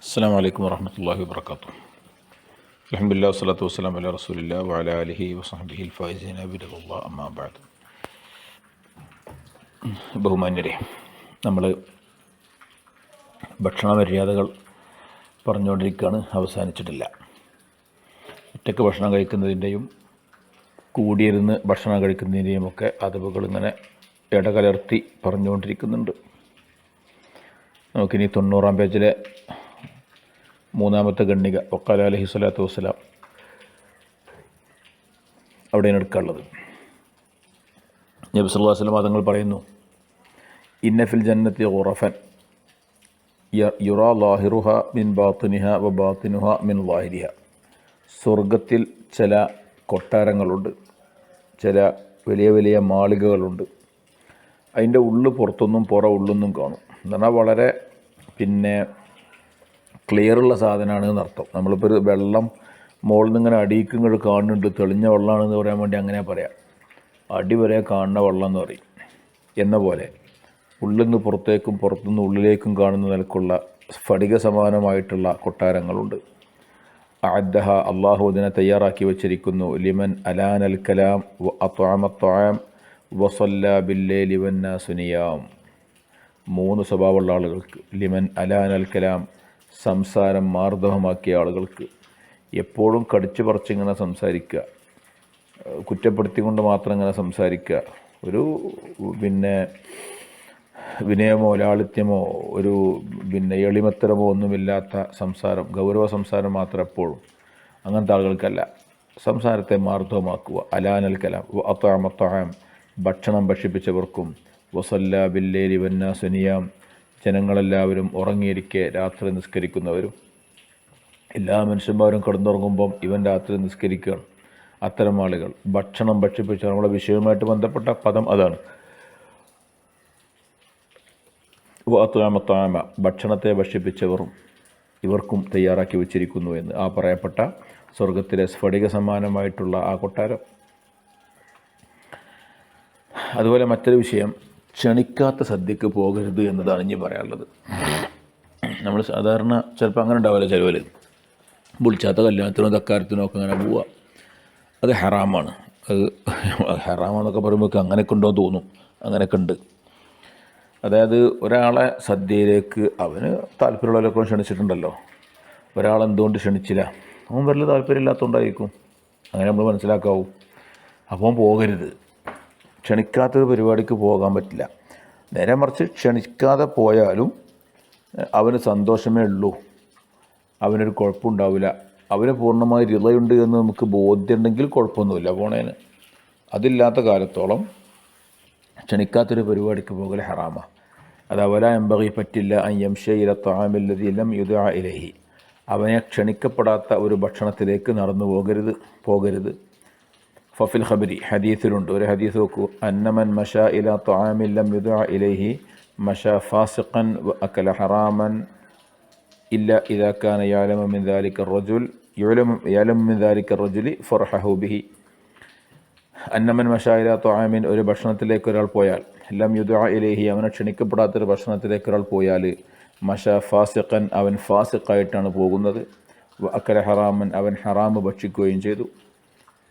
അസ്സലാമു അലൈക്കും വറഹ്മത്തുള്ളാഹി വബറകാതുഹു. അൽഹംദുലില്ലാഹി വസ്സലാത്തു വസ്സലാമു അലാ റസൂലില്ലാഹി വഅലാ ആലിഹി വസഹ്ബിഹിൽ ഫായിസീന ബിറളില്ലാഹി അമ്മാ ബഅദ്. ബഹുമാന്യരെ, നമ്മൾ ഭക്ഷണ മര്യാദകൾ പറഞ്ഞുകൊണ്ടിരിക്കുകയാണ്, അവസാനിച്ചിട്ടില്ല. ഒറ്റയ്ക്ക് ഭക്ഷണം കഴിക്കുന്നതിൻ്റെയും കൂടിയിരുന്ന് ഭക്ഷണം കഴിക്കുന്നതിൻ്റെയും ഒക്കെ അതവുകൾ ഇങ്ങനെ ഇടകലർത്തി പറഞ്ഞുകൊണ്ടിരിക്കുന്നുണ്ട്. നമുക്കിനി 90-ാം പേജിലെ 3-ാമത്തെ ഖണ്ഡിക വഖാല അലൈഹി സ്വലാത്തു വസ്സലാം അവിടെയാണ് എടുക്കാനുള്ളത്. നബി സല്ലല്ലാഹു അലൈഹി വസല്ലം തങ്ങൾ പറയുന്നു, ഇന്ന ഫിൽ ജന്നത്തി ഖുറഫൻ യുറാ ലാഹിറുഹ മിൻ ബാത്തിനിഹ വ ബാത്തിനുഹ മിൻ ലാഹിരിഹ. സ്വർഗത്തിൽ ചില കൊട്ടാരങ്ങളുണ്ട്, ചില വലിയ വലിയ മാളികകളുണ്ട്. അതിൻ്റെ ഉള്ളു പുറത്തൊന്നും പുറ ഉള്ളൊന്നും കാണും. എന്ന് പറഞ്ഞാൽ വളരെ ക്ലിയറുള്ള സാധനമാണ് എന്നർത്ഥം. നമ്മളിപ്പോൾ ഒരു വെള്ളം മുകളിൽ നിന്ന് ഇങ്ങനെ അടിയിക്ക് ഇങ്ങോട്ട് കാണുന്നുണ്ട്, തെളിഞ്ഞ വെള്ളമാണെന്ന് പറയാൻ വേണ്ടി അങ്ങനെ പറയാം. അടി വരെ കാണുന്ന വെള്ളം എന്ന് പറയും. എന്ന പോലെ ഉള്ളിൽ നിന്ന് പുറത്തേക്കും പുറത്തുനിന്ന് ഉള്ളിലേക്കും കാണുന്ന നിലക്കുള്ള സ്ഫടിക സമാനമായിട്ടുള്ള കൊട്ടാരങ്ങളുണ്ട്. അഅദ്ദഹ, അള്ളാഹു അതിനെ തയ്യാറാക്കി വച്ചിരിക്കുന്നു. ലിമൻ അലാനൽ കലാം വ അത്അമ ത്വആം വസല്ല ബില്ലൈലി വന്നാസു നിയാം. 3 സ്വഭാവമുള്ള ആളുകൾക്ക്. ലിമൻ അലാനൽ കലാം, സംസാരം മാർദ്ദവമാക്കിയ ആളുകൾക്ക്. എപ്പോഴും കടിച്ചു പറിച്ചിങ്ങനെ സംസാരിക്കുക, കുറ്റപ്പെടുത്തിക്കൊണ്ട് മാത്രം ഇങ്ങനെ സംസാരിക്കുക, ഒരു വിനയമോ ലാളിത്യമോ ഒരു എളിമത്തരമോ ഒന്നുമില്ലാത്ത സംസാരം, ഗൗരവ സംസാരം മാത്രം എപ്പോഴും. അങ്ങനത്തെ ആളുകൾക്കല്ല. സംസാരത്തെ മാർദ്ദവമാക്കുക. അലാനൽ കലാം വ അത്അമ ത്വആം, ഭക്ഷണം ഭക്ഷിപ്പിച്ചവർക്കും. വസല്ല ബില്ലൈലി വന്നാസു നിയാം, ജനങ്ങളെല്ലാവരും ഉറങ്ങിയിരിക്കെ രാത്രി നിസ്കരിക്കുന്നവരും. എല്ലാ മനുഷ്യന്മാരും കിടന്നുറങ്ങുമ്പം ഇവൻ രാത്രി നിസ്കരിക്കുകയാണ്. അത്തരം ആളുകൾ. ഭക്ഷണം ഭക്ഷിപ്പിച്ച, നമ്മുടെ വിഷയവുമായിട്ട് ബന്ധപ്പെട്ട പദം അതാണ്. വഅത്അമ ത്വആമ, ഭക്ഷണത്തെ ഭക്ഷിപ്പിച്ചവരും ഇവർക്കും തയ്യാറാക്കി വച്ചിരിക്കുന്നു എന്ന് ആ പറയപ്പെട്ട സ്വർഗത്തിലെ സ്ഫടിക സമാനമായിട്ടുള്ള ആ കൊട്ടാരം. അതുപോലെ മറ്റൊരു വിഷയം, ക്ഷണിക്കാത്ത സദ്യക്ക് പോകരുത് എന്നതാണ് ഇനി പറയാനുള്ളത്. നമ്മൾ സാധാരണ ചിലപ്പോൾ അങ്ങനെ ഉണ്ടാവില്ല, ചിലവർ വിളിച്ചാത്ത കല്യാണത്തിനോ തക്കാരത്തിനോ ഒക്കെ അങ്ങനെ പോവുക. അത് ഹറാമാണ്. അത് ഹറാമെന്നൊക്കെ പറയുമ്പോൾ അങ്ങനെയൊക്കെ ഉണ്ടോ തോന്നും. അങ്ങനെയൊക്കെ ഉണ്ട്. അതായത് ഒരാളെ സദ്യയിലേക്ക് അവന് താല്പര്യമുള്ളവരൊക്കെ ക്ഷണിച്ചിട്ടുണ്ടല്ലോ, ഒരാളെന്തുകൊണ്ട് ക്ഷണിച്ചില്ല? അവൻ വലിയ താല്പര്യമില്ലാത്തതുകൊണ്ടായിരിക്കും. അങ്ങനെ നമ്മൾ മനസ്സിലാക്കാവൂ. അപ്പോൾ പോകരുത്. ക്ഷണിക്കാത്തൊരു പരിപാടിക്ക് പോകാൻ പറ്റില്ല. നേരെ മറിച്ച് ക്ഷണിക്കാതെ പോയാലും അവന് സന്തോഷമേ ഉള്ളൂ, അവനൊരു കുഴപ്പമുണ്ടാവില്ല. അവന് പൂർണ്ണമായി റിളയുണ്ട് എന്ന് നമുക്ക് ബോധ്യമുണ്ടെങ്കിൽ കുഴപ്പമൊന്നുമില്ല പോണേന്. അതില്ലാത്ത കാലത്തോളം ക്ഷണിക്കാത്തൊരു പരിപാടിക്ക് പോകൽ ഹറാമ. അത് അവല എംബഗി, പറ്റില്ല. അൻ യംശി ഇല ത്വആമിൽ ലദീ ലം യുദ്അ ഇലൈഹി, അവനെ ക്ഷണിക്കപ്പെടാത്ത ഒരു ഭക്ഷണത്തിലേക്ക് നടന്നു പോകരുത്. ഫഫിൽ ഖബരി, ഹദീസിലുണ്ട്. ഒരു ഹദീസ് നോക്കൂ. അന്നമൻ മശാ ഇലാ ത്വആമിൻ ലം യുദ്അ ഇലൈഹി മശാ ഫാസിഖൻ വ അകല ഹറാമൻ ഇല്ല ഇദാ കാന യഅലമു മിൻ ദാലിക റജുലി ഫർഹഹു ബിഹി. അന്നമൻ മശാ ഇലാ ത്വആമിൻ, ഒരു ഭക്ഷണത്തിലേക്ക് ഒരാൾ പോയാൽ, ലം യുദ്അ ഇലൈഹി, അവനെ ക്ഷണിക്കപ്പെടാത്തൊരു ഭക്ഷണത്തിലേക്ക് ഒരാൾ പോയാൽ, മശാ ഫാസിഖൻ, അവൻ ഫാസിഖായിട്ടാണ് പോകുന്നത്. വ അകല ഹറാമൻ, അവൻ ഹറാമ് ഭക്ഷിക്കുകയും ചെയ്തു.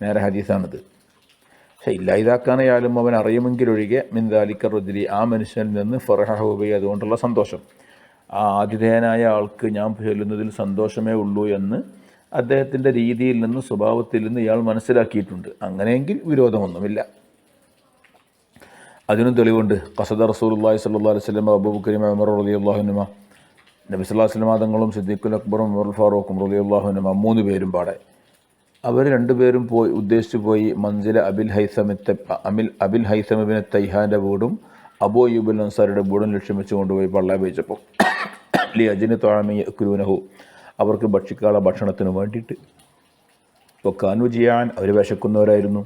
നേരെ ഹദീസാണിത്. പക്ഷേ ഇല്ല ഇതാക്കാനായാലും അവൻ അറിയുമെങ്കിലൊഴികെ മിൻ ദാലിക റജുലി, ആ മനുഷ്യനിൽ നിന്ന് ഫർഹഹു ബിഹി, അതുകൊണ്ടുള്ള സന്തോഷം. ആ ആതിഥേയനായ ആൾക്ക് ഞാൻ ചൊല്ലുന്നതിൽ സന്തോഷമേ ഉള്ളൂ എന്ന് അദ്ദേഹത്തിൻ്റെ രീതിയിൽ നിന്ന്, സ്വഭാവത്തിൽ നിന്ന് ഇയാൾ മനസ്സിലാക്കിയിട്ടുണ്ട്. അങ്ങനെയെങ്കിൽ വിരോധമൊന്നുമില്ല. അതിനും തെളിവുണ്ട്. ഖസദ റസൂലുള്ളാഹി സ്വല്ലല്ലാഹു അലൈഹി വസല്ലം അബൂബക്കർ ഉമർ റളിയല്ലാഹു അൻഹുമാ, നബി സല്ലല്ലാഹു അലൈഹി വസല്ലം തങ്ങളും സിദ്ദീഖുൽ അക്ബറും ഉമറുൽ ഫാറൂഖും റളിയല്ലാഹു അൻഹുമാ, 3 പേരും പാടെ അവർ 2 പേരും ഉദ്ദേശിച്ചു പോയി മൻസില അബിൽ ഹൈസം ഇബ്നു തൈഹാൻ്റെ വീടും അബൂ അയ്യൂബ് അൻസാരിയുടെ വീടും ലക്ഷ്യം വെച്ച് കൊണ്ടുപോയി പള്ളയെ വെച്ചപ്പോൾ ലി അജ്നി ത്വആമി യഅ്കുലൂനഹു, അവർക്ക് ഭക്ഷിക്കാനുള്ള ഭക്ഷണത്തിന് വേണ്ടിയിട്ട്. ഇപ്പോൾ കാനു ജിയാൻ, അവർ വിശക്കുന്നവരായിരുന്നു.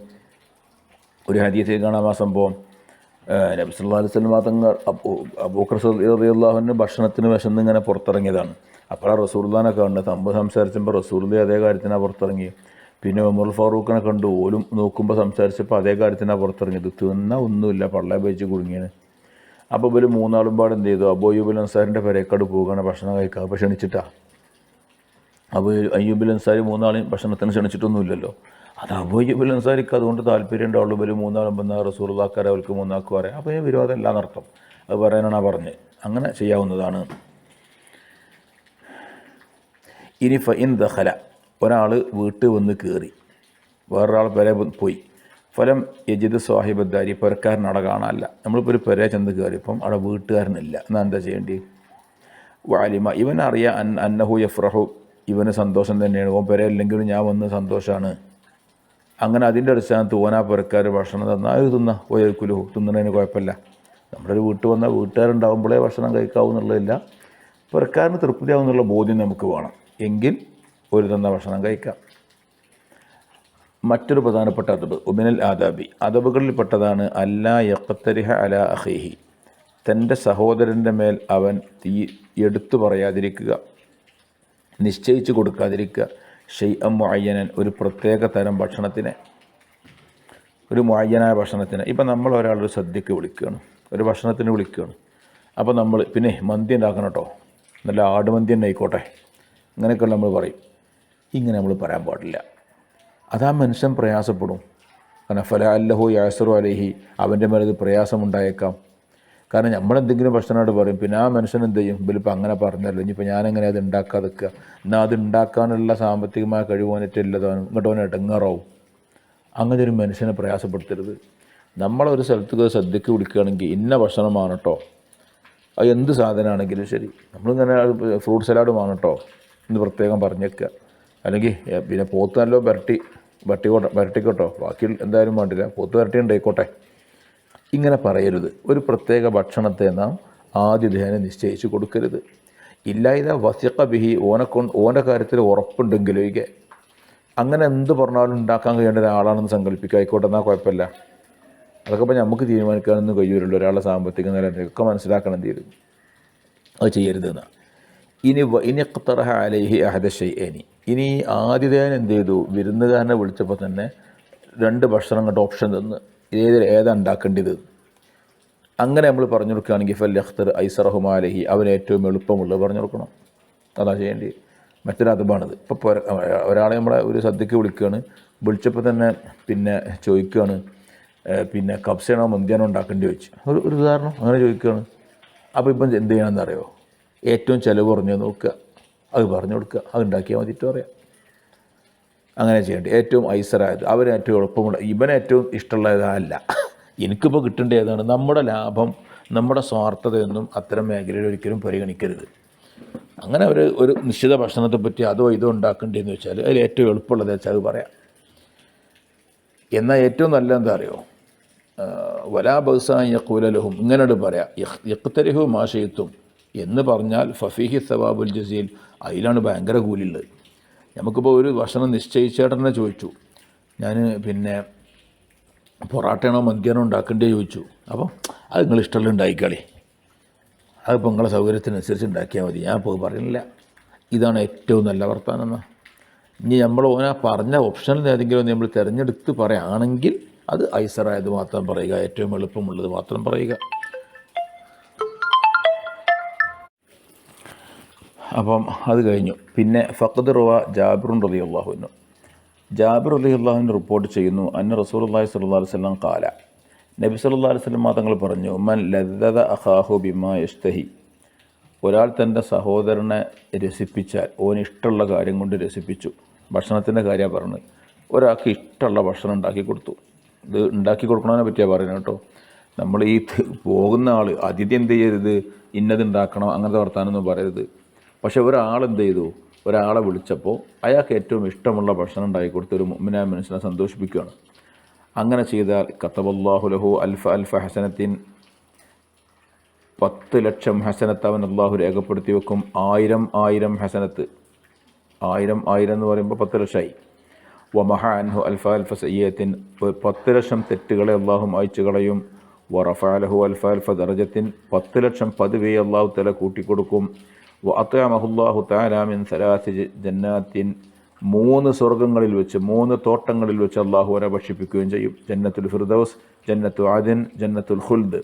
ഒരു ഹദീസിൽ കാണാം ആ സംഭവം. നബി സല്ലല്ലാഹു അലൈഹി വസല്ലം തങ്ങൾ അബൂബക്കർ റളിയല്ലാഹു അൻഹു ഭക്ഷണത്തിന് വിശന്ന് ഇങ്ങനെ പുറത്തിറങ്ങിയതാണ്. അപ്പോഴാണ് റസൂലുള്ളാഹിനെ കാണുന്നത്. സംഭവം സംസാരിച്ചപ്പോൾ റസൂലുള്ളാഹി അതേ കാര്യത്തിനാണ് പുറത്തിറങ്ങി. പിന്നെ ഉമർ ഫാറൂഖിനെ കണ്ടു. ഓലും നോക്കുമ്പോൾ സംസാരിച്ചപ്പോൾ അതേ കാര്യത്തിനാണ് പുറത്തിറങ്ങിയത്. തിന്ന ഒന്നുമില്ല, പള്ളയെ വെച്ച് കുടുങ്ങിയാണ്. അപ്പോൾ ഇവർ 3 ആളും പാടെ എന്ത് ചെയ്തു? അബൂ അയ്യൂബ് അൻസാരിൻ്റെ പെരേക്കട് പോവുകയാണ് ഭക്ഷണം കഴിക്കുക. അപ്പോൾ ക്ഷണിച്ചിട്ടാണ്. അപ്പോൾ അയ്യൂബുൽ അൻസാരി മൂന്നാളെയും ഭക്ഷണത്തിന് ക്ഷണിച്ചിട്ടൊന്നുമില്ലല്ലോ. അത് അബൂ അയ്യൂബുൽ അൻസാരിക്ക് അതുകൊണ്ട് താല്പര്യം ഉണ്ടാവുള്ളൂ. ഇവർ മൂന്നാളും വന്നാൽ റസൂലുള്ളാഹിക്കാരെ അവർക്ക് മൂന്നാൾക്ക് പറയാം. അപ്പോൾ ഈ വിരോധം എല്ലാം നടത്തും. അത് പറയാനാണ് പറഞ്ഞ് അങ്ങനെ ചെയ്യാവുന്നതാണ്. ഇനി ഫഇൻ ദഖല, ഒരാൾ വീട്ടിൽ വന്ന് കയറി, വേറൊരാൾ പെര പോയി. ഫലം യജിദ് സാഹിബദ്ദാരി, പെരക്കാരൻ അവിടെ കാണാനല്ല. നമ്മളിപ്പോൾ ഒരു പെര ചെന്ന് കയറിയപ്പം അവിടെ വീട്ടുകാരനില്ല. എന്നാൽ എന്താ ചെയ്യേണ്ടി? വാലിമ, ഇവനറിയാം അന്നഹു യഫ്രഹു, ഇവന് സന്തോഷം തന്നെയാണ്. ഓൻ പെര ഇല്ലെങ്കിലും ഞാൻ വന്ന് സന്തോഷമാണ്. അങ്ങനെ അതിൻ്റെ അടിസ്ഥാനത്ത് ഓനാ പെരക്കാർ ഭക്ഷണം തന്നാൽ അത് ഒയക്കുലു തിന്നണതിന് കുഴപ്പമില്ല. നമ്മുടെ ഒരു വീട്ടിൽ വന്നാൽ വീട്ടുകാരുണ്ടാകുമ്പോഴേ ഭക്ഷണം കഴിക്കാവുന്നുള്ളതില്ല, പെരക്കാരന് തൃപ്തിയാവുന്നുള്ള ബോധ്യം നമുക്ക് വേണം. എങ്കിൽ ഒരു തന്ന ഭക്ഷണം കഴിക്കാം. മറ്റൊരു പ്രധാനപ്പെട്ട അദബ് ഉമിനൽ ആദാബി, അദബുകളിൽപ്പെട്ടതാണ് അല്ലാ യഖ്തരിഹ അലാ അഖീഹി, തൻ്റെ സഹോദരൻ്റെ മേൽ അവൻ തീ എടുത്തു പറയാതിരിക്കുക, നിശ്ചയിച്ചു കൊടുക്കാതിരിക്കുക. ഷൈഅൻ മുഅയ്യനൻ, ഒരു പ്രത്യേക തരം ഭക്ഷണത്തിനെ, ഒരു മുഅയ്യനായ ഭക്ഷണത്തിന്. ഇപ്പം നമ്മൾ ഒരാളൊരു സദ്യക്ക് വിളിക്കുകയാണ്, ഒരു ഭക്ഷണത്തിന് വിളിക്കുകയാണ്. അപ്പോൾ നമ്മൾ പിന്നെ മന്തി ഉണ്ടാക്കണം കേട്ടോ, നല്ല ആടുമന്തി തന്നെ ആയിക്കോട്ടെ, അങ്ങനെയൊക്കെ നമ്മൾ പറയും. ഇങ്ങനെ നമ്മൾ പറയാൻ പാടില്ല. അതാ മനുഷ്യൻ പ്രയാസപ്പെടും. കാരണം ഫല അല്ലഹു യാസറു അലൈഹി, അവൻ്റെ മേലത് പ്രയാസമുണ്ടായേക്കാം. കാരണം നമ്മളെന്തെങ്കിലും ഭക്ഷണമായിട്ട് പറയും, പിന്നെ ആ മനുഷ്യൻ എന്ത് ചെയ്യും? ഇവലിപ്പോൾ അങ്ങനെ പറഞ്ഞല്ലോ, ഇനിയിപ്പോൾ ഞാനെങ്ങനെ അത് ഉണ്ടാക്കാതെ വെക്കുക, എന്നാൽ അത് ഉണ്ടാക്കാനുള്ള സാമ്പത്തികമായ കഴിവ് വന്നിട്ടില്ലതാണ്, ഇങ്ങോട്ട് അവനെ ഇടങ്ങാറാവും. അങ്ങനെ ഒരു മനുഷ്യനെ പ്രയാസപ്പെടുത്തരുത്. നമ്മളൊരു സ്ഥലത്ത് സദ്യക്ക് വിളിക്കുകയാണെങ്കിൽ ഇന്ന ഭക്ഷണമാണ് കേട്ടോ, അത് എന്ത് സാധനമാണെങ്കിലും ശരി, നമ്മളിങ്ങനെ ഫ്രൂട്ട് സലാഡുമാണ് കേട്ടോ എന്ന് പ്രത്യേകം പറഞ്ഞേക്കുക. അല്ലെങ്കിൽ പിന്നെ പോത്ത് നല്ലോ വരട്ടിക്കോട്ടോ, ബാക്കി എന്തായാലും വേണ്ടില്ല, പോത്ത് വരട്ടി ഉണ്ടായിക്കോട്ടെ, ഇങ്ങനെ പറയരുത്. ഒരു പ്രത്യേക ഭക്ഷണത്തെ നാം ആതിഥേയനെ നിശ്ചയിച്ച് കൊടുക്കരുത്. ഇല്ലായിത വസിഖ ബിഹി, ഓൻ്റെ കാര്യത്തിൽ ഉറപ്പുണ്ടെങ്കിലും ഒഴികെ. അങ്ങനെ എന്ത് പറഞ്ഞാലും ഉണ്ടാക്കാൻ കഴിയേണ്ട ഒരാളാണെന്ന് സങ്കല്പിക്കുക, ആയിക്കോട്ടെ, എന്നാൽ കുഴപ്പമില്ല. അതൊക്കെ ഇപ്പോൾ നമുക്ക് തീരുമാനിക്കാനൊന്നും കഴിയൂരല്ലോ. ഒരാളെ സാമ്പത്തിക നിലയൊക്കെ മനസ്സിലാക്കണം തീരും, അത് ചെയ്യരുതെന്നാണ്. ഇനി ഖ്തറഹ അലൈഹി അഹദ ഷൈഅനി, ഇനി ആതിഥേയൻ എന്ത് ചെയ്തു? വിരുന്നുകാരനെ വിളിച്ചപ്പോൾ തന്നെ രണ്ട് ഭക്ഷണം കണ്ട് ഓപ്ഷൻ തന്ന് ഏതാ ഉണ്ടാക്കേണ്ടത്. അങ്ങനെ നമ്മൾ പറഞ്ഞു കൊടുക്കുകയാണെങ്കിൽ ഫൽ യഖ്തർ ഐസറഹുമാ അലൈഹി, അവന് ഏറ്റവും എളുപ്പമുള്ളത് പറഞ്ഞു കൊടുക്കണം. അതാ ചെയ്യേണ്ടി. മറ്റൊരു അദബാണിത്. ഇപ്പോൾ ഒരാളെ നമ്മളെ ഒരു സദ്യക്ക് വിളിക്കുകയാണ്, വിളിച്ചപ്പോൾ തന്നെ പിന്നെ ചോദിക്കുകയാണ്, പിന്നെ കബ്സയാണോ മന്തിയാണോ ഉണ്ടാക്കേണ്ടി വെച്ച് ഒരു ഉദാഹരണം അങ്ങനെ ചോദിക്കുകയാണ്. അപ്പോൾ ഇപ്പം എന്ത് ചെയ്യണമെന്നറിയോ? ഏറ്റവും ചിലവ് കുറഞ്ഞത് നോക്കുക, അത് പറഞ്ഞു കൊടുക്കുക, അത് ഉണ്ടാക്കിയാൽ മതിയിട്ട് പറയാം. അങ്ങനെ ചെയ്യേണ്ടി. ഏറ്റവും ഐസറായത്, അവന് ഏറ്റവും എളുപ്പമുള്ള, ഇവന് ഏറ്റവും ഇഷ്ടമുള്ളതല്ല, എനിക്കിപ്പോൾ കിട്ടേണ്ട ഏതാണ്? നമ്മുടെ ലാഭം, നമ്മുടെ സ്വാർത്ഥതയൊന്നും അത്തരം മേഖലയിൽ ഒരിക്കലും പരിഗണിക്കരുത്. അങ്ങനെ ഒരു നിശ്ചിത ഭക്ഷണത്തെ പറ്റി അതോ ഇതോ ഉണ്ടാക്കേണ്ടതെന്ന് വെച്ചാൽ അതിൽ ഏറ്റവും എളുപ്പമുള്ളത് വെച്ചാൽ അത് പറയാം. എന്നാൽ ഏറ്റവും നല്ല എന്താ അറിയോ? വലാ ബൗസാൻ യഖൂലലഹും, ഇങ്ങനോട് പറയാം, യഖ്തരിഹു മാ ശൈത്തും എന്ന് പറഞ്ഞാൽ ഫഫീഹി സവാബുൽ ജസീൽ, അതിലാണ് ഭയങ്കര കൂലിയുള്ളത്. നമുക്കിപ്പോൾ ഒരു ഭക്ഷണം നിശ്ചയിച്ചേട്ടനെ ചോദിച്ചു, ഞാൻ പിന്നെ പൊറാട്ടയാണോ മന്തിയാണോ ഉണ്ടാക്കേണ്ടത് ചോദിച്ചു. അപ്പോൾ അത് നിങ്ങൾ ഇഷ്ടമുള്ള ഉണ്ടായിക്കളി, അതിപ്പോൾ നിങ്ങളെ സൗകര്യത്തിനനുസരിച്ച് ഉണ്ടാക്കിയാൽ മതി, ഞാൻ ഇപ്പോൾ പറയുന്നില്ല. ഇതാണ് ഏറ്റവും നല്ല വർത്താനം എന്നാൽ. ഇനി നമ്മൾ ഓനാ പറഞ്ഞ ഓപ്ഷനിൽ ഏതെങ്കിലും നമ്മൾ തിരഞ്ഞെടുത്ത് പറയുകയാണെങ്കിൽ അത് ഐസറായത് മാത്രം പറയുക, ഏറ്റവും എളുപ്പമുള്ളത് മാത്രം പറയുക. അപ്പം അത് കഴിഞ്ഞു. പിന്നെ ഫഖദ് റവ ജാബിറുൻ റളിയല്ലാഹു അൻഹു, ജാബിർ റളിയല്ലാഹു അൻഹു റിപ്പോർട്ട് ചെയ്യുന്നു, അന്ന റസൂലുള്ളാഹി സ്വല്ലല്ലാഹു അലൈഹി വസല്ലം ഖാല, നബി സല്ലല്ലാഹു അലൈഹി വസല്ലം തങ്ങൾ പറഞ്ഞു, മൻ ലദ്ദദ അഖാഹു ബിമാ യസ്തഹി, ഒരാൾ തൻ്റെ സഹോദരനെ രസിപ്പിച്ചാൽ, ഓന് ഇഷ്ടമുള്ള കാര്യം കൊണ്ട് രസിപ്പിച്ചു. ഭക്ഷണത്തിൻ്റെ കാര്യമാണ് പറഞ്ഞത്. ഒരാൾക്ക് ഇഷ്ടമുള്ള ഭക്ഷണം ഉണ്ടാക്കി കൊടുത്തു. ഇത് ഉണ്ടാക്കി കൊടുക്കണതിനെ പറ്റിയാണ് പറയുന്നത് കേട്ടോ. നമ്മൾ ഈ പോകുന്ന ആൾ അതിഥി എന്ത് ചെയ്യരുത്, ഇന്നത് ഉണ്ടാക്കണം അങ്ങനത്തെ വർത്താനൊന്നും പറയരുത്. പക്ഷെ ഒരാളെന്ത് ചെയ്തു? ഒരാളെ വിളിച്ചപ്പോൾ അയാൾക്ക് ഏറ്റവും ഇഷ്ടമുള്ള ഭക്ഷണം ഉണ്ടാക്കി കൊടുത്ത് ഒരു മുഅ്മിനായ മനുഷ്യനെ സന്തോഷിപ്പിക്കുകയാണ്. അങ്ങനെ ചെയ്താൽ കതബല്ലാഹു ലഹു അൽഫ ഹസനത്തിൻ, 10,00,000 ഹസനത്ത് അവൻ അള്ളാഹു രേഖപ്പെടുത്തി വെക്കും. 1000 ഹസനത്ത്, 1000 എന്ന് പറയുമ്പോൾ 10,00,000 വമഹ അൻഹു അൽഫ സയ്യത്തിൻ, 10,00,000 തെറ്റുകളെ അള്ളാഹു അയച്ചു കളയും. വറഫഅ ലഹു അൽഫ ദറജത്തിൻ, 10,00,000 പദവിയെ അള്ളാഹു തആല കൂട്ടിക്കൊടുക്കും. വഅത്അമഹുല്ലാഹു തആല മിൻ 3 ജന്നാത്തിൻ, 3 സ്വർഗ്ഗങ്ങളിൽ വെച്ച്, 3 തോട്ടങ്ങളിൽ വെച്ച് അള്ളാഹു അവരെ ഭക്ഷിപ്പിക്കുകയും ചെയ്യും. ജന്നത്തുൽ ഫിർദൗസ്, ജന്നത്തു അദൻ, ജന്നത്തുൽ ഖുൽദ്,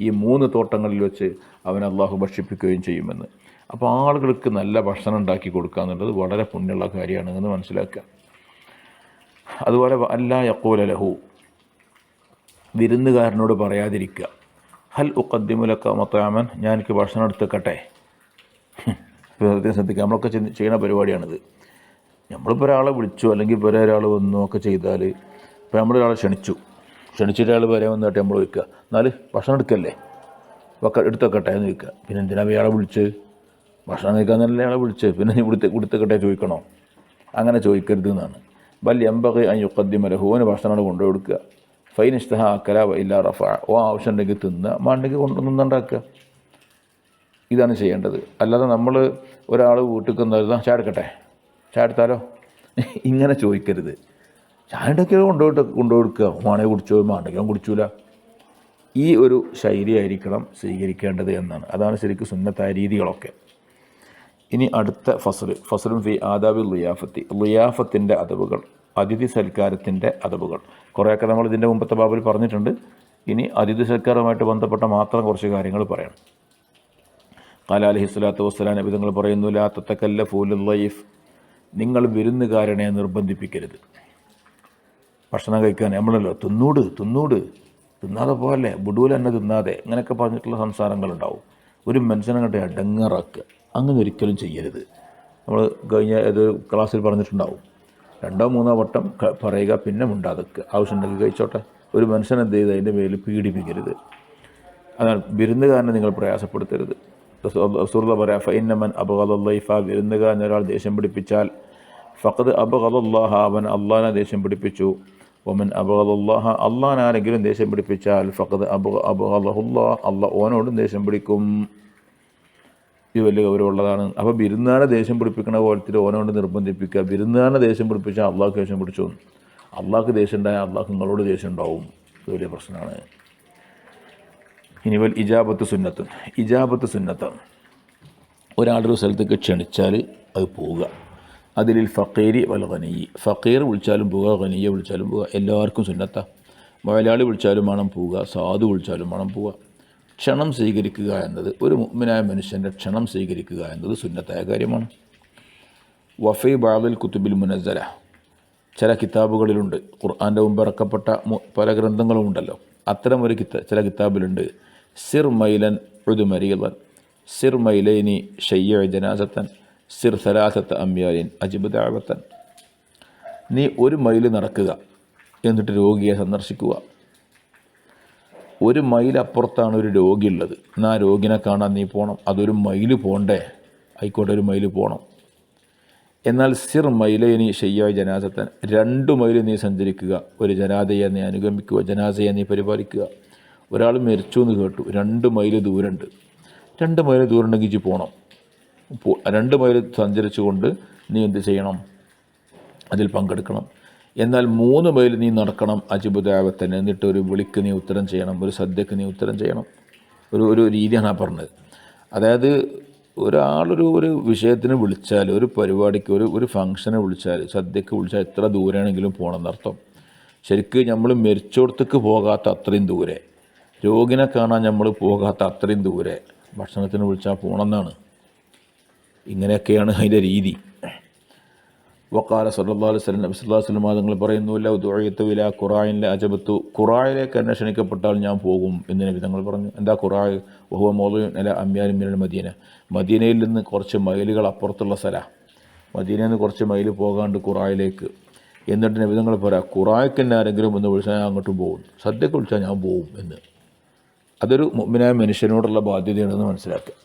ഈ 3 തോട്ടങ്ങളിൽ വെച്ച് അവൻ അള്ളാഹു ഭക്ഷിപ്പിക്കുകയും ചെയ്യുമെന്ന്. അപ്പോൾ ആളുകൾക്ക് നല്ല ഭക്ഷണം ഉണ്ടാക്കി കൊടുക്കുക എന്നുള്ളത് വളരെ പുണ്യമുള്ള കാര്യമാണ് എന്ന് മനസ്സിലാക്കുക. അതുപോലെ അല്ലാ യഖൂല ലഹു, വിരുന്നുകാരനോട് പറയാതിരിക്കുക, ഹൽ ഉഖദ്ദിമു ലക മത്അമൻ, ഞാൻ എനിക്ക് ഭക്ഷണം എടുത്തേക്കട്ടെ. ശ്രദ്ധിക്കുക, നമ്മളൊക്കെ ചെയ്യുന്ന പരിപാടിയാണിത്. നമ്മളിപ്പോൾ ഒരാളെ വിളിച്ചു അല്ലെങ്കിൽ ഇപ്പോൾ ഒരാൾ വന്നു ഒക്കെ ചെയ്താൽ, ഇപ്പോൾ നമ്മളൊരാളെ ക്ഷണിച്ചിട്ട് അയാൾ വരെ വന്നിട്ട് നമ്മൾ ചോദിക്കുക, എന്നാൽ ഭക്ഷണം എടുക്കല്ലേ, എടുത്തേക്കട്ടെ എന്ന് ചോദിക്കുക. പിന്നെ എന്തിനാ ഇയാളെ വിളിച്ച്? ഭക്ഷണം കഴിക്കാന്നല്ലേ അയാളെ വിളിച്ച്, പിന്നെ നീ കൊടുത്തേക്കട്ടെ ചോദിക്കണോ? അങ്ങനെ ചോദിക്കരുത് എന്നാണ്. ബൽ യംബഗി അൻ യുഖദ്ദിമ ലഹു, ഓന് ഭക്ഷണം കൊണ്ടു കൊടുക്കുക. ഫൈൻ ഇഷ്തഹ അക്കല വഇല്ലാ റഫഅ, ഓ ആവശ്യം ഉണ്ടെങ്കിൽ തിന്നുക, മാണ്ടെങ്കിൽ കൊണ്ടുവന്നുണ്ടാക്കുക. ഇതാണ് ചെയ്യേണ്ടത്. അല്ലാതെ നമ്മൾ ഒരാൾ വീട്ടിൽ നിന്നാ ചായ എടുക്കട്ടെ, ചായ എടുത്താലോ, ഇങ്ങനെ ചോദിക്കരുത്. ചായ ഉണ്ടാക്കി കൊണ്ടുകൊടുക്കുക, മാണേ കുടിച്ചോ, മാണ്ടെങ്കിൽ കുടിച്ചൂല. ഈ ഒരു ശൈലിയായിരിക്കണം സ്വീകരിക്കേണ്ടത് എന്നാണ്. അതാണ് ശരിക്കും സുന്നത്തായ രീതികളൊക്കെ. ഇനി അടുത്ത ഫസലും ഫി ആദാബി ളിയാഫത്തിൻ്റെ അതവുകൾ, അതിഥി സൽക്കാരത്തിൻ്റെ അതവുകൾ. കുറേയൊക്കെ നമ്മൾ ഇതിൻ്റെ മുമ്പത്തെ ബാബിൽ പറഞ്ഞിട്ടുണ്ട്. ഇനി അതിഥി സൽക്കാരവുമായിട്ട് ബന്ധപ്പെട്ട മാത്രം കുറച്ച് കാര്യങ്ങൾ പറയണം. ഖാല അലൈഹി സ്വലാത്തു വസ്സലാം നബി തങ്ങൾ പറയുന്നു, ലാ തതകല്ലഫൂ ലിദ്ദൈഫ്, നിങ്ങൾ വിരുന്നുകാരനെ നിർബന്ധിപ്പിക്കരുത്. ഭക്ഷണം കഴിക്കാൻ നമ്മളല്ലോ തിന്നാതെ പോകല്ലേ, ബുഡൂൽ തന്നെ തിന്നാതെ, ഇങ്ങനെയൊക്കെ പറഞ്ഞിട്ടുള്ള സംസാരങ്ങളുണ്ടാവും. ഒരു മനുഷ്യനെ കണ്ട് അടങ്ങാറാക്കുക, അങ്ങനെ ഒരിക്കലും ചെയ്യരുത്. നമ്മൾ കഴിഞ്ഞ ഏതൊരു ക്ലാസ്സിൽ പറഞ്ഞിട്ടുണ്ടാവും. 2-3 വട്ടം പറയുക, പിന്നെ മുണ്ടാതെക്കുക, ആവശ്യമുണ്ടെങ്കിൽ കഴിച്ചോട്ടെ. ഒരു മനുഷ്യൻ എന്ത് ചെയ്ത് അതിൻ്റെ മേൽ പീഡിപ്പിക്കരുത്. അതാണ് വിരുന്നുകാരനെ നിങ്ങൾ പ്രയാസപ്പെടുത്തരുത്. റസൂലുള്ളാഹി പറയാ, ഫഇന്നമൻ അബ്ഗദല്ലൈഫ, വിരുന്നുകാരൻ ഒരാൾ ദേഷ്യം പിടിപ്പിച്ചാൽ, ഫഖദ് അബ്ഗദല്ലാഹ, അവൻ അള്ളാഹിനെ ദേഷ്യം പിടിപ്പിച്ചു. വമൻ അബ്ഗദല്ലാഹ, അള്ളാഹിനെ ആരെങ്കിലും ദേഷ്യം പിടിപ്പിച്ചാൽ, ഫഖദ് അബ്ഗദഹുല്ലാഹ്, അള്ളാഹ് ഓനോടും ദേഷ്യം പിടിക്കും. ഇത് വലിയ ഗൗരവമുള്ളതാണ്. അപ്പോൾ വിരുന്നുകാരനെ ദേഷ്യം പിടിപ്പിക്കണ പോലത്തിൽ ഓനോട് നിർബന്ധിപ്പിക്കുക. വിരുന്നുകാരനെ ദേഷ്യം പിടിപ്പിച്ചാൽ അള്ളാഹ്ക്ക് ദേഷ്യം പിടിച്ചു, അള്ളാഹ്ക്ക് ദേഷ്യം ഉണ്ടായാൽ അള്ളാഹ് നിങ്ങളോട് ദേഷ്യം ഉണ്ടാവും. ഇത് വലിയ പ്രശ്നമാണ്. ഇനി ഇജാബത്ത് സുന്നത്താണ്. ഒരാളൊരു സ്ഥലത്തേക്ക് ക്ഷണിച്ചാൽ അത് പോവുക. അതിലിൽ ഫക്കീരി വൽ ഗനിയ്യി, ഫക്കീർ വിളിച്ചാലും പോവുക, ഗനിയ്യ വിളിച്ചാലും പോവുക, എല്ലാവർക്കും സുന്നത്താണ്. മുതലാളി വിളിച്ചാലും വേണം പോവുക, സാധു വിളിച്ചാലും വേണം പോവുക. ക്ഷണം സ്വീകരിക്കുക എന്നത്, ഒരു മുഅ്മിനായ മനുഷ്യൻ്റെ ക്ഷണം സ്വീകരിക്കുക എന്നത് സുന്നത്തായ കാര്യമാണ്. വഫി ബഅദിൽ കുതുബിൽ മുനസ്സല, ചില കിതാബുകളിലുണ്ട്, ഖുർആൻ്റെ മുമ്പ് ഇറക്കപ്പെട്ട പല ഗ്രന്ഥങ്ങളും ഉണ്ടല്ലോ, അത്തരം ഒരു ചില കിതാബിലുണ്ട്, സിർ മൈലൻ ഉദു മരീളൻ, സിർ മൈലൈനി ഷയ്യ ജനാസത്തൻ, സിർ സലാസത്ത് അമ്യാലിൻ അജിബ് ദഅവത്തൻ. നീ 1 മൈൽ നടക്കുക, എന്നിട്ട് രോഗിയെ സന്ദർശിക്കുക. 1 മൈൽ അപ്പുറത്താണ് ഒരു രോഗിയുള്ളത്, എന്നാൽ ആ രോഗിനെ കാണാൻ നീ പോകണം. അതൊരു മൈല് പോകണ്ടേ, ആയിക്കോട്ടെ, 1 മൈൽ പോകണം. എന്നാൽ സിർ മൈലൈനി ഷയ്യ ജനാസത്തൻ, 2 മൈൽ നീ സഞ്ചരിക്കുക, ഒരു ജനാസയെ നീ അനുഗമിക്കുക, ജനാസയെ നീ പരിപാലിക്കുക. ഒരാൾ മരിച്ചു എന്ന് കേട്ടു, 2 മൈൽ ദൂരമുണ്ട്, 2 മൈൽ ദൂരമുണ്ടെങ്കിൽ പോകണം. 2 മൈൽ സഞ്ചരിച്ചുകൊണ്ട് നീ എന്ത് ചെയ്യണം, അതിൽ പങ്കെടുക്കണം. എന്നാൽ 3 മൈൽ നീ നടക്കണം, അജിബ് ദഅവത്തൻ, എന്നിട്ട് ഒരു വിളിക്ക് നീ ഉത്തരം ചെയ്യണം, ഒരു സദ്യക്ക് നീ ഉത്തരം ചെയ്യണം. ഒരു രീതിയാണ് ആ പറഞ്ഞത്. അതായത് ഒരു വിഷയത്തിന് വിളിച്ചാൽ, ഒരു പരിപാടിക്ക്, ഒരു ഫംഗ്ഷനെ വിളിച്ചാൽ, സദ്യക്ക് വിളിച്ചാൽ എത്ര ദൂരെയാണെങ്കിലും പോകണം എന്നർത്ഥം. ശരിക്കും നമ്മൾ മരിച്ചോടത്തേക്ക് പോകാത്ത അത്രയും ദൂരെ, രോഗിനെ കാണാൻ നമ്മൾ പോകാത്ത അത്രയും ദൂരെ ഭക്ഷണത്തിന് വിളിച്ചാൽ പോകണമെന്നാണ്. ഇങ്ങനെയൊക്കെയാണ് അതിൻ്റെ രീതി. വഖാല സല്ലല്ലാഹു അലൈഹി വസല്ലം, നബി സല്ലല്ലാഹു അലൈഹി വസല്ലം തങ്ങൾ പറയുന്നു, ലൗ ദുഇതു ഇലാ ഖുറാഇൻ ലഅജബതു, ഖുറായിലേക്ക് എന്നെ ക്ഷണിക്കപ്പെട്ടാൽ ഞാൻ പോകും എന്ന് നബി തങ്ങൾ പറഞ്ഞു. എന്താ ഖുറായ്? വഹുവ മൗളിഉൻ അലാ അംയാലിൻ മിനൽ മദീന, മദീനയിൽ നിന്ന് കുറച്ച് മൈലുകൾ അപ്പുറത്തുള്ള സ്ഥലമാണ്. മദീനയിൽ നിന്ന് കുറച്ച് മൈൽ പോകാണ്ട് ഖുറായിലേക്ക്. എന്നിട്ട് നബി തങ്ങൾ പറയാം, ഖുറായ്ക്ക് എന്നെ ആരെങ്കിലും ഒന്ന് വിളിച്ചാൽ ഞാൻ അങ്ങോട്ട് പോകും, സദ്യക്ക് വിളിച്ചാൽ ഞാൻ പോകും എന്ന്. അതൊരു മുഅ്മിനായ മനുഷ്യനോടുള്ള ബാധ്യതയാണെന്ന് മനസ്സിലാക്കുക.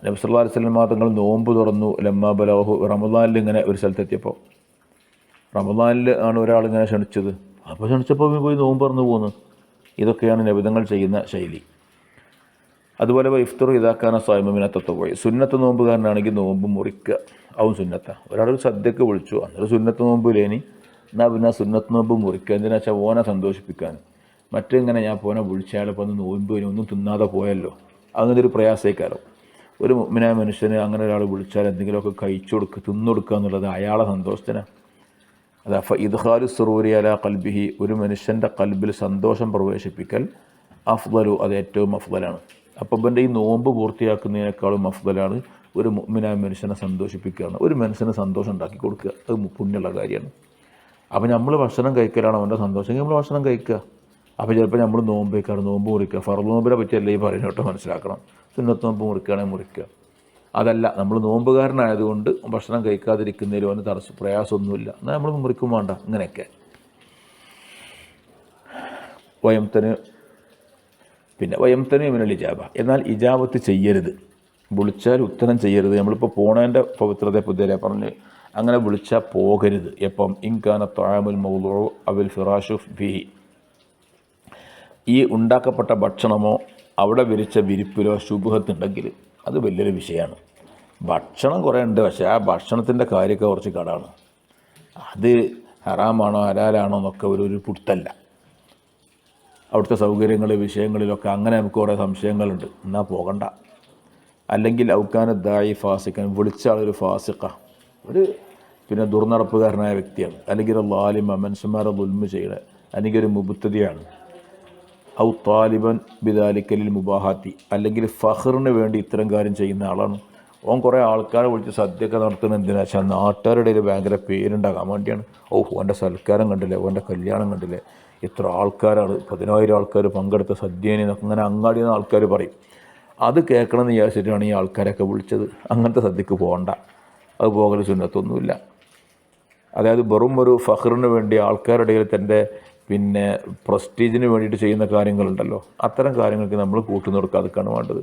നബി സല്ലല്ലാഹു അലൈഹി വസല്ലം തങ്ങൾ നോമ്പ് തുറന്നു, ലമ്മാ ബലഗഹു, റമദാനിൽ ഇങ്ങനെ ഒരു സ്ഥലത്തെത്തിയപ്പോൾ, റമദാനിൽ ആണ് ഒരാളിങ്ങനെ ക്ഷണിച്ചത്, അപ്പോൾ ക്ഷണിച്ചപ്പോൾ പോയി നോമ്പ് തുറന്നു പോകുന്നു. ഇതൊക്കെയാണ് നബി തങ്ങൾ ചെയ്യുന്ന ശൈലി. അതുപോലെ ഇഫ്തർ ഇതാക്കാന സ്വയമിനെ തത്വപോയി, സുന്നത്ത് നോമ്പുകാരനാണെങ്കിൽ നോമ്പ് മുറിക്കുക, അവൻ സുന്നത്താണ്. ഒരാൾ സദ്യക്ക് വിളിച്ചു, അന്നൊരു സുന്നത്ത് നോമ്പില്ലേനി, എന്നാൽ പിന്നെ സുന്നത്ത് നോമ്പ് മുറിക്കുക. എന്തിനാ വെച്ചാൽ ഓനെ സന്തോഷിപ്പിക്കാൻ. മറ്റിങ്ങനെ ഞാൻ പോനെ വിളിച്ചയാളിപ്പോൾ ഒന്ന് നോമ്പ് ഒന്നും തിന്നാതെ പോയല്ലോ, അങ്ങനെ ഒരു പ്രയാസേക്കാലോ. ഒരു മുഅ്മിനായ മനുഷ്യന് അങ്ങനെ ഒരാൾ വിളിച്ചാൽ എന്തെങ്കിലുമൊക്കെ കഴിച്ചു കൊടുക്കുക, തിന്നുകൊടുക്കുക എന്നുള്ളത് അയാളെ സന്തോഷത്തിനാണ്. അതാ ഇദ്ഖാലു സുറൂരി അലാ ഖൽബിഹി, ഒരു മനുഷ്യൻ്റെ കൽബിൽ സന്തോഷം പ്രവേശിപ്പിക്കൽ, അഫ്ദലു, അത് ഏറ്റവും അഫ്ദലാണ്. അപ്പം ഇവൻ്റെ ഈ നോമ്പ് പൂർത്തിയാക്കുന്നതിനേക്കാളും അഫ്ദലാണ് ഒരു മുഅ്മിനായ മനുഷ്യനെ സന്തോഷിപ്പിക്കുകയാണ്, ഒരു മനുഷ്യന് സന്തോഷം ഉണ്ടാക്കി കൊടുക്കുക. അത് പുണ്യമുള്ള കാര്യമാണ്. അപ്പോൾ നമ്മൾ ഭക്ഷണം കഴിക്കലാണ് അവൻ്റെ സന്തോഷമെങ്കിൽ നമ്മൾ ഭക്ഷണം കഴിക്കുക. അപ്പോൾ ചിലപ്പോൾ നമ്മൾ നോമ്പ് വയ്ക്കാറ്, നോമ്പ് മുറിക്കുക. ഫർദ് നോമ്പിനെ പറ്റിയല്ല ഈ പറയുന്നോട്ട് മനസ്സിലാക്കണം. സുന്നത്ത് നോമ്പ് മുറിക്കുകയാണെങ്കിൽ മുറിക്കുക. അതല്ല, നമ്മൾ നോമ്പുകാരനായതുകൊണ്ട് ഭക്ഷണം കഴിക്കാതിരിക്കുന്നതിലും അവന് പ്രയാസമൊന്നുമില്ല, എന്നാൽ നമ്മൾ മുറിക്കും വേണ്ട. ഇങ്ങനെയൊക്കെ വയംതന് മിനൽ ഇജാബ. എന്നാൽ ഇജാബത്ത് ചെയ്യരുത്, വിളിച്ചാൽ ഉത്തരം ചെയ്യരുത്. നമ്മളിപ്പോൾ പോണേൻ്റെ പവിത്രതയെ പുതിയ പറഞ്ഞ് അങ്ങനെ വിളിച്ചാൽ പോകരുത്. എപ്പം ഇൻകാന ത്വാമുൽ മൗദൂഉ അവൽ ഫിറാഷു ഫീഹി, ഈ ഉണ്ടാക്കപ്പെട്ട ഭക്ഷണമോ അവിടെ വിരിച്ച വിരിപ്പിലോ ശുബ്ഹത്തുണ്ടെങ്കിൽ അത് വലിയൊരു വിഷയമാണ്. ഭക്ഷണം കുറേ ഉണ്ട്, പക്ഷേ ആ ഭക്ഷണത്തിൻ്റെ കാര്യമൊക്കെ കുറച്ച് കടാണ്. അത് ഹറാമാണോ ഹലാലാണോ എന്നൊക്കെ ഒരു പുടുത്തല്ല. അവിടുത്തെ സൗകര്യങ്ങൾ വിഷയങ്ങളിലൊക്കെ അങ്ങനെ നമുക്ക് കുറേ സംശയങ്ങളുണ്ട്, എന്നാൽ പോകണ്ട. അല്ലെങ്കിൽ ഔക്കാന ദായി ഫാസിഖൻ, വിളിച്ച ആളൊരു ഫാസിഖ, ഒരു പിന്നെ ദുർനടപ്പുകാരനായ വ്യക്തിയാണ്, അല്ലെങ്കിൽ ഒരു ലാലിമ, മനുഷ്യന്മാരെ ദുൽമ ചെയ്യണ, അല്ലെങ്കിൽ ഒരു മുബത്തദിയാണ്. ഔ താലിബൻ ബിദാലിക്കലിൽ മുബാഹാത്തി, അല്ലെങ്കിൽ ഫഹറിന് വേണ്ടി ഇത്തരം കാര്യം ചെയ്യുന്ന ആളാണ്. ഓൻ കുറേ ആൾക്കാരെ വിളിച്ച് സദ്യയൊക്കെ നടത്തുന്നത് എന്തിനാ വെച്ചാൽ നാട്ടുകാരുടെ ഇടയിൽ ഭയങ്കര പേരുണ്ടാകാൻ വേണ്ടിയാണ്. ഓൻ്റെ സൽക്കാരം കണ്ടില്ലേ, ഓൻ്റെ കല്യാണം കണ്ടില്ലേ, ഇത്ര ആൾക്കാരാണ്, 10,000 ആൾക്കാർ പങ്കെടുത്ത സദ്യേനെ, അങ്ങനെ അങ്ങാടിയിൽ നിന്ന് ആൾക്കാർ പറയും. അത് കേൾക്കണമെന്ന് വിചാരിച്ചിട്ടാണ് ഈ ആൾക്കാരൊക്കെ വിളിച്ചത്. അങ്ങനത്തെ സദ്യക്ക് പോകണ്ട, അത് പോകൽ സുന്നത്തൊന്നുമില്ല. അതായത് വെറും ഒരു ഫഹറിന് വേണ്ടി ആൾക്കാരുടെ ഇടയിൽ തൻ്റെ പിന്നെ പ്രസ്റ്റീജിന് വേണ്ടിയിട്ട് ചെയ്യുന്ന കാര്യങ്ങളുണ്ടല്ലോ, അത്തരം കാര്യങ്ങൾക്ക് നമ്മൾ കൂട്ടുനിർക്കാതൊക്കെയാണ് വേണ്ടത്.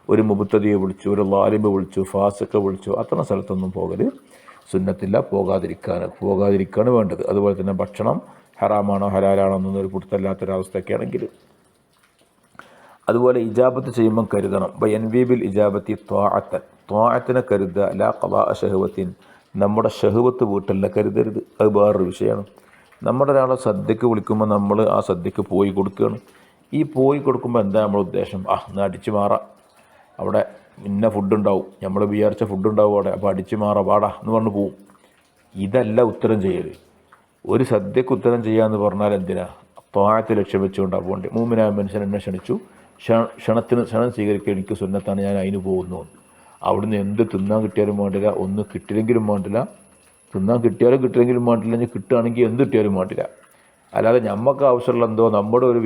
ഒരു മുബത്തദിയെ വിളിച്ചു, ഒരു ലാലിബ് വിളിച്ചു, ഫാസിഖെ വിളിച്ചു, അത്തരം സ്ഥലത്തൊന്നും പോകൽ സുന്നത്തില്ല. പോകാതിരിക്കുകയാണ് വേണ്ടത്. അതുപോലെ തന്നെ ഭക്ഷണം ഹറാമാണോ ഹലാലാണോ എന്നൊരു പുറത്തല്ലാത്തൊരവസ്ഥയൊക്കെ ആണെങ്കിൽ. അതുപോലെ ഇജാബത്ത് ചെയ്യുമ്പം കരുതണം. ബയൻവീബിൽ ഇജാബത്തി ത്വാഅത്തിനെ കരുതുക, ലാ ഖളാഅ ഷഹവത്തിൻ, നമ്മുടെ ഷഹവത്ത് വീട്ടലിനെ കരുതരുത്. അത് വേറൊരു വിഷയമാണ്. നമ്മുടെ ഒരാളെ സദ്യക്ക് വിളിക്കുമ്പോൾ നമ്മൾ ആ സദ്യക്ക് പോയി കൊടുക്കുകയാണ്. ഈ പോയി കൊടുക്കുമ്പോൾ എന്താ നമ്മുടെ ഉദ്ദേശം? എന്നാൽ അടിച്ചു മാറാം, അവിടെ ഇന്ന ഫുഡുണ്ടാവും, നമ്മൾ വിചാരിച്ച ഫുഡുണ്ടാവും അവിടെ, അപ്പോൾ അടിച്ചു മാറാം വാടാ എന്ന് പറഞ്ഞ് പോവും. ഇതല്ല ഉത്തരം ചെയ്യൽ. ഒരു സദ്യക്ക് ഉത്തരം ചെയ്യാമെന്ന് പറഞ്ഞാൽ എന്തിനാ? ത്വാഅത്ത് ലക്ഷ്യം വെച്ചുകൊണ്ടാണ് പോകേണ്ടത്. മുഅ്മിനായ മനുഷ്യൻ എന്നെ ക്ഷണിച്ചു, ക്ഷണം സ്വീകരിക്കുക എനിക്ക് സുന്നത്താണ്, ഞാൻ അതിന് പോകുന്നു. അവിടുന്ന് എന്ത് തിന്നാൻ കിട്ടിയാലും വേണ്ടില്ല, ഒന്ന് കിട്ടില്ലെങ്കിലും വേണ്ടില്ല, തിന്നാൻ കിട്ടിയാലും കിട്ടില്ലെങ്കിലും വേണ്ടില്ല, ഞാൻ കിട്ടുകയാണെങ്കിൽ എന്ത് കിട്ടിയാലും വേണ്ടില്ല. അല്ലാതെ നമുക്ക് ആവശ്യമുള്ള എന്തോ നമ്മുടെ ഒരു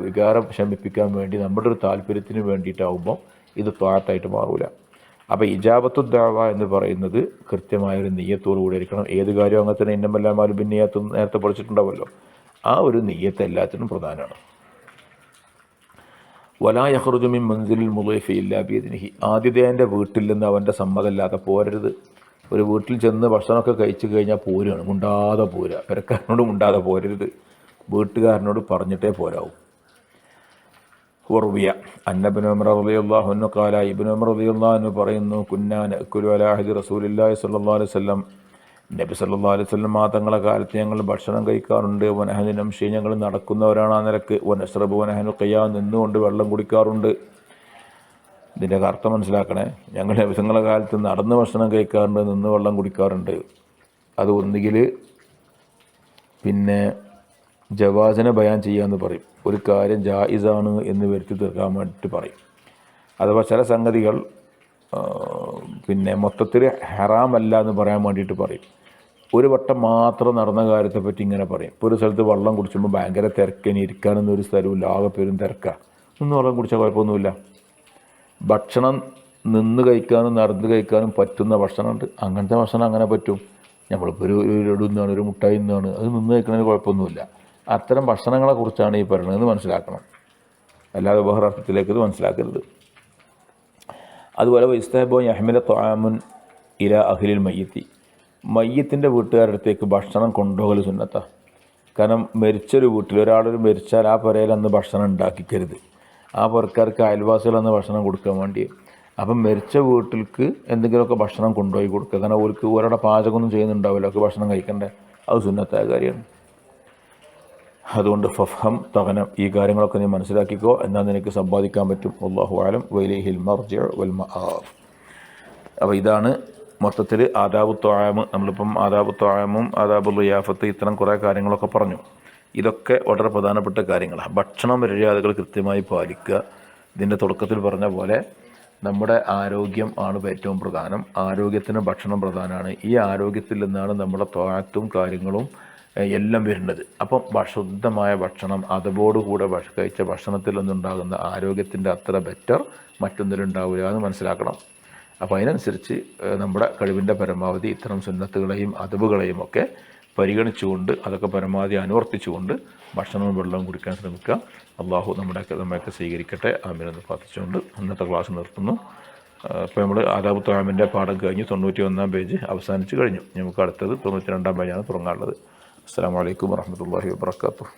വികാരം ശമിപ്പിക്കാൻ വേണ്ടി, നമ്മുടെ ഒരു താല്പര്യത്തിന് വേണ്ടിയിട്ടാവുമ്പോൾ ഇത് ത്വാഅത്തായിട്ട് മാറൂല. അപ്പോൾ ഇജാബത്തു ദഅവ എന്ന് പറയുന്നത് കൃത്യമായൊരു നിയ്യത്തോടു കൂടി ഇരിക്കണം. ഏത് കാര്യവും അങ്ങനെ തന്നെ ഇന്നമല്ലാമാലും ബിന്നിയ്യത്തും നേരത്തെ പഠിച്ചിട്ടുണ്ടാവുമല്ലോ. ആ ഒരു നിയ്യത്ത് എല്ലാത്തിനും പ്രധാനമാണ്. വലാ യഖ്റുജു മിൻ മൻസിലിൽ മുളൈഫി ഇല്ലാ ബിഇദ്നിഹി, ആതിഥേയൻ്റെ വീട്ടിൽ നിന്ന് അവൻ്റെ സമ്മതമില്ലാതെ പോരരുത്. ഒരു വീട്ടിൽ ചെന്ന് ഭക്ഷണമൊക്കെ കഴിച്ചു കഴിഞ്ഞാൽ പോരുകയാണ്, മുണ്ടാതെ പോരുക. പെരക്കാരനോട് മുണ്ടാതെ പോരരുത്, വീട്ടുകാരനോട് പറഞ്ഞിട്ടേ പോരാവും. ഉർവിയ അന്ന ഇബ്നു ഉമർ റളിയല്ലാഹു അൻഹു ഖാല, ഇബ്നു ഉമർ റളിയല്ലാഹു അൻഹു പറയുന്നു, കുന്നാ നഅ്കുലു അലാ അഹദി റസൂലില്ലാഹി സ്വല്ലല്ലാഹു അലൈഹി വസല്ലം, നബി സല്ലല്ലാഹു അലൈഹി വസല്ലം തങ്ങളുടെ കാലത്ത് ഞങ്ങൾ ഭക്ഷണം കഴിക്കാറുണ്ട്. വനഹനു നംശി, ഞങ്ങൾ നടക്കുന്നവരാണ് ആ നിലക്ക്. വനശ്റബു വനഹനു ഖിയാം, നിന്നുകൊണ്ട് വെള്ളം കുടിക്കാറുണ്ട്. ഇതിൻ്റെ അർത്ഥം മനസ്സിലാക്കണേ. ഞങ്ങൾ നബി തങ്ങളുടെ കാലത്ത് നടന്ന് ഭക്ഷണം കഴിക്കാറുണ്ട്, നിന്ന് വെള്ളം കുടിക്കാറുണ്ട്. അത് ഒന്നുകിൽ പിന്നെ ജവാസിനെ ബയാൻ ചെയ്യാമെന്ന് പറയും, ഒരു കാര്യം ജായിസാണ് എന്ന് വരുത്തി തീർക്കാൻ വേണ്ടിയിട്ട് പറയും. അഥവാ ചില സംഗതികൾ പിന്നെ മൊത്തത്തിൽ ഹറാമല്ല എന്ന് പറയാൻ വേണ്ടിയിട്ട് പറയും. ഒരു വട്ടം മാത്രം നടന്ന കാര്യത്തെപ്പറ്റി ഇങ്ങനെ പറയും. ഇപ്പോൾ ഒരു സ്ഥലത്ത് വെള്ളം കുടിച്ചുമ്പോൾ ഭയങ്കര തിരക്കിന്, ഇരിക്കാനൊന്നും ഒരു സ്ഥലമില്ല, ആകെ പേരും തിരക്കാം, നിന്ന് വെള്ളം കുടിച്ചാൽ കുഴപ്പമൊന്നുമില്ല. ഭക്ഷണം നിന്ന് കഴിക്കാനും നടന്ന് കഴിക്കാനും പറ്റുന്ന ഭക്ഷണമുണ്ട്, അങ്ങനത്തെ ഭക്ഷണം അങ്ങനെ പറ്റും. നമ്മളിപ്പോൾ ഒരു ലഡു നിന്നാണ്, ഒരു മുട്ടായി നിന്നാണ്, അത് നിന്ന് കഴിക്കുന്നതിന് കുഴപ്പമൊന്നുമില്ല. അത്തരം ഭക്ഷണങ്ങളെക്കുറിച്ചാണ് ഈ പറയുന്നതെന്ന് മനസ്സിലാക്കണം, അല്ലാതെ ഉപഹാരാർത്ഥത്തിലേക്ക് ഇത് മനസ്സിലാക്കരുത്. അതുപോലെ ഇസ്തഹബു യഹ്മില ത്വആമുൻ ഇലാ അഹ്ലിൽ മയ്യിത്തി, മയ്യത്തിൻ്റെ വീട്ടുകാരുടെ അടുത്തേക്ക് ഭക്ഷണം കൊണ്ടുപോകൽ സുന്നത്താണ്. കാരണം മരിച്ചൊരു വീട്ടിൽ ഒരാളൊരു മരിച്ചാൽ ആ പുരയിൽ അന്ന് ഭക്ഷണം ഉണ്ടാക്കിക്കരുത്. ആ പുരക്കാർക്ക് അയൽവാസികളന്ന് ഭക്ഷണം കൊടുക്കാൻ വേണ്ടി. അപ്പം മരിച്ച വീട്ടിലേക്ക് എന്തെങ്കിലുമൊക്കെ ഭക്ഷണം കൊണ്ടുപോയി കൊടുക്കുക. കാരണം അവർക്ക് ഒരാളുടെ പാചകമൊന്നും ചെയ്യുന്നുണ്ടാവില്ല, അവർക്ക് ഭക്ഷണം കഴിക്കണ്ടേ, അത് സുന്നത്തായ കാര്യമാണ്. അതുകൊണ്ട് ഫഫ്ഹം തഗനം, ഈ കാര്യങ്ങളൊക്കെ നീ മനസ്സിലാക്കിക്കോ, എന്നാൽ നിനക്ക് സമ്പാദിക്കാൻ പറ്റും. വല്ലാഹു അലം വഇലൈഹിൽ മർജിഉ വൽ മആബ്. അപ്പോൾ ഇതാണ് മൊത്തത്തിൽ ആദാബു ത്വആം. നമ്മളിപ്പം ആദാബു ത്വആമും ആദാബുൽ ളിയാഫത്ത് ഇത്തരം കുറേ കാര്യങ്ങളൊക്കെ പറഞ്ഞു. ഇതൊക്കെ വളരെ പ്രധാനപ്പെട്ട കാര്യങ്ങളാണ്. ഭക്ഷണ മര്യാദകൾ കൃത്യമായി പാലിക്കുക, ഇതിൻ്റെ തുടക്കത്തിൽ പറഞ്ഞ പോലെ നമ്മുടെ ആരോഗ്യം ആണ് ഏറ്റവും പ്രധാനം. ആരോഗ്യത്തിന് ഭക്ഷണം പ്രധാനമാണ്. ഈ ആരോഗ്യത്തിൽ നിന്നാണ് നമ്മുടെ ത്വാഅത്തും കാര്യങ്ങളും എല്ലാം വരുന്നത്. അപ്പം ശുദ്ധമായ ഭക്ഷണം, അതോടുകൂടെ കഴിച്ച ഭക്ഷണത്തിൽ നിന്നുണ്ടാകുന്ന ആരോഗ്യത്തിൻ്റെ അത്ര ബെറ്റർ മറ്റൊന്നിലും ഉണ്ടാവില്ല എന്ന് മനസ്സിലാക്കണം. അപ്പോൾ അതിനനുസരിച്ച് നമ്മുടെ കഴിവിൻ്റെ പരമാവധി ഇത്തരം സുന്നത്തുകളെയും അതബുകളെയും ഒക്കെ പരിഗണിച്ചുകൊണ്ട് അതൊക്കെ പരമാവധി അനുവർത്തിച്ചുകൊണ്ട് ഭക്ഷണവും വെള്ളവും കുടിക്കാൻ ശ്രമിക്കുക. അള്ളാഹു നമ്മയൊക്കെ സ്വീകരിക്കട്ടെ. ആമീൻ എന്ന് പ്രാർത്ഥിച്ചുകൊണ്ട് ഇന്നത്തെ ക്ലാസ് നിർത്തുന്നു. ഇപ്പോൾ നമ്മൾ ആദാബു ത്വാമിൻ്റെ പാഠം കഴിഞ്ഞ് 91 പേജ് അവസാനിച്ച് കഴിഞ്ഞു. നമുക്ക് അടുത്തത് 92 പേജാണ് തുടങ്ങാനുള്ളത്. അസ്സലാമു അലൈക്കും വറഹ്മത്തുള്ളാഹി വബറകാതുഹു.